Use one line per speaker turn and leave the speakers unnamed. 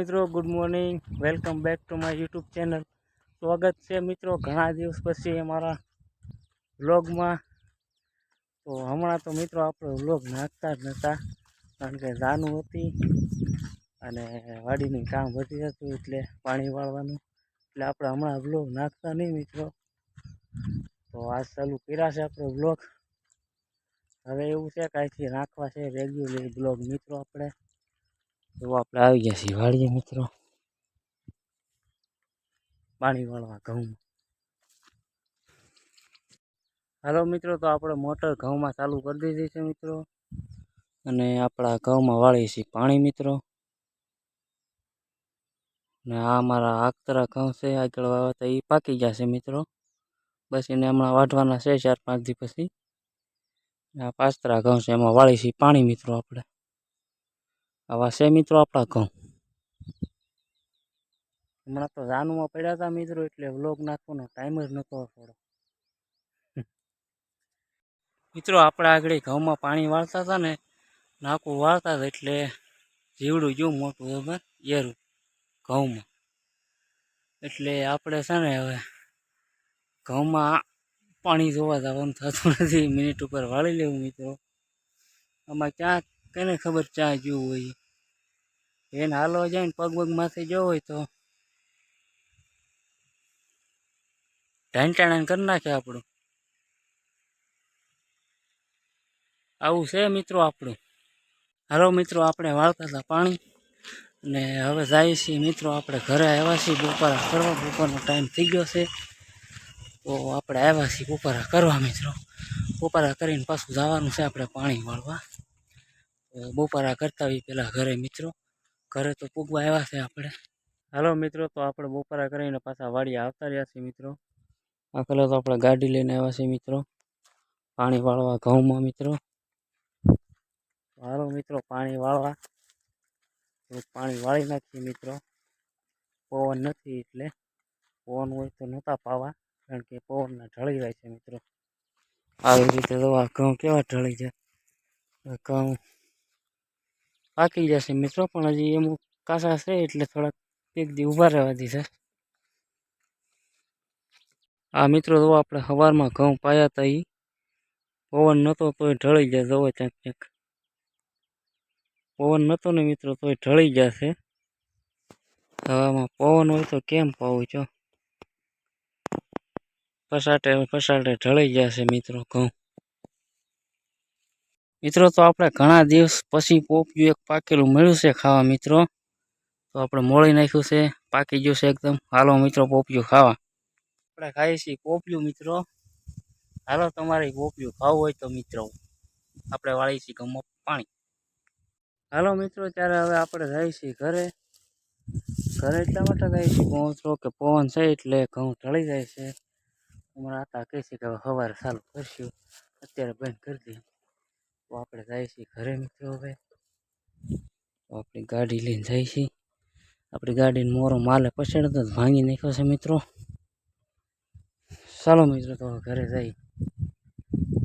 મિત્રો, good morning. Welcome back to my YouTube channel. સ્વાગત છે મિત્રો ઘણા દિવસ પછી અમારા વ્લોગમાં. તો હમણાં તો મિત્રો આપણે વ્લોગ નાખતા જ નહોતા, કારણ કે જાનું હતી અને વાડીનું કામ વધી હતું, એટલે પાણી વાળવાનું, એટલે આપણે હમણાં વ્લોગ નાખતા નહીં મિત્રો. તો આજ ચાલુ કર્યા છે આપણે વ્લોગ. હવે એવું છે કાંઈથી નાખવા છે રેગ્યુલર બ્લોગ મિત્રો આપણે. તો આપણે આવી ગયા છીએ વાડીએ મિત્રો, પાણી વાળવા ઘઉં. હાલો મિત્રો, તો આપણે મોટર ઘઉંમાં ચાલુ કરી દીધી છે મિત્રો, અને આપણા ઘઉંમાં વાળીએ છીએ પાણી મિત્રો. ને આ અમારા આખતરા ઘઉં છે, આગળ વાવતા એ પાકી ગયા છે મિત્રો. બસ એને હમણાં વાઢવાના છે 4-5 દી પછી. આ પાછતરા ઘઉં છે, એમાં વાળી છીએ પાણી મિત્રો આપણે. આવા છે મિત્રો આપણા ઘઉં. હમણાં તો જાનુમાં પડ્યા હતા મિત્રો, એટલે વ્લોગ નાખવાનો ટાઈમ જ નહોતો થોડો. મિત્રો આપણે આગળ ઘઉંમાં પાણી વાળતા હતા ને, નાકું વાળતા હતા એટલે જીવડું જેવું મોટું બરાબર એરું ઘઉંમાં. એટલે આપણે છે ને હવે ઘઉંમાં પાણી જોવા જવાનું થતું નથી, મિનિટ ઉપર વાળી લેવું મિત્રો. આમાં ક્યાં કઈને ખબર ચા જેવું હોય, એને હાલવા જાય ને પગ માથે જવો હોય તો ઢાંચાણા કરી નાખે આપણું. આવું છે મિત્રો આપણું. હાલો મિત્રો, આપણે વાળતા હતા પાણી, અને હવે જાય છીએ મિત્રો આપણે ઘરે આવ્યા છીએ બપોરા કરવા. બપોરનો ટાઈમ થઈ ગયો છે, તો આપણે આવ્યા છીએ બપોરા કરવા મિત્રો. બપોરા કરીને પાછું જવાનું છે આપણે પાણી વાળવા. તો બપોરા કરતા હોય પહેલાં ઘરે મિત્રો, ઘરે તો પૂગવા આવ્યા છે આપણે. હાલો મિત્રો, તો આપણે બપોરા કરીને પાછા વાડીએ આવતા રહ્યા છીએ મિત્રો. આ પેલા તો આપણે ગાડી લઈને આવ્યા છીએ મિત્રો પાણી વાળવા ઘઉંમાં મિત્રો. હાલો મિત્રો, પાણી વાળવા પાણી વાળી નાખીએ મિત્રો. પવન નથી એટલે, પવન હોય તો નહોતા પાવા, કારણ કે પવનના ઢળી જાય છે મિત્રો. આવી રીતે દવા ઘઉં કેવા ઢળી છે. ઘઉં પાકી જશે મિત્રો, પણ હજી એમ કાસા છે એટલે થોડાક એક દી ઊભા રહેવા દીધા. આ મિત્રો તો આપણે સવારમાં ઘઉં પાયા હતા, એ પવન નહોતો તોય ઢળી જાય. જવો ક્યાંક ક્યાંક પવન નહોતો ને મિત્રો, તોય ઢળી જશે. હવામાં પવન હોય તો કેમ પાવું છો, પસાટે ઢળી જશે મિત્રો ઘઉં. મિત્રો તો આપણે ઘણા દિવસ પછી પોપિયું એક પાકેલું મળ્યું છે ખાવા મિત્રો. તો આપણે મોળી નાખ્યું છે, પાકી ગયું છે એકદમ. હાલો મિત્રો પોપિયું ખાવા. આપણે ખાઈએ છીએ પોપિયું મિત્રો. હાલો તમારે પોપિયું ખાવું હોય તો મિત્રો આપણે વાળીએ છીએ ઘઉંમાં પાણી. હાલો મિત્રો, ત્યારે હવે આપણે જઈએ છીએ ઘરે. ઘરે એટલા માટે જઈએ છીએ પહોંચો કે પવન છે એટલે ઘઉં ઢળી જાય છે. હમણાં આતા કહે છે કે હવે સવારે ચાલુ કરશું, અત્યારે બંધ કરી દઈએ. તો આપણે જઈએ છીએ ઘરે મિત્રો. હવે તો આપણી ગાડી લઈને જઈએ છીએ. આપણી ગાડીને મોરો માલે પછાડતો ભાંગી નાખ્યો છે મિત્રો. ચાલો મિત્રો, તો ઘરે જઈએ.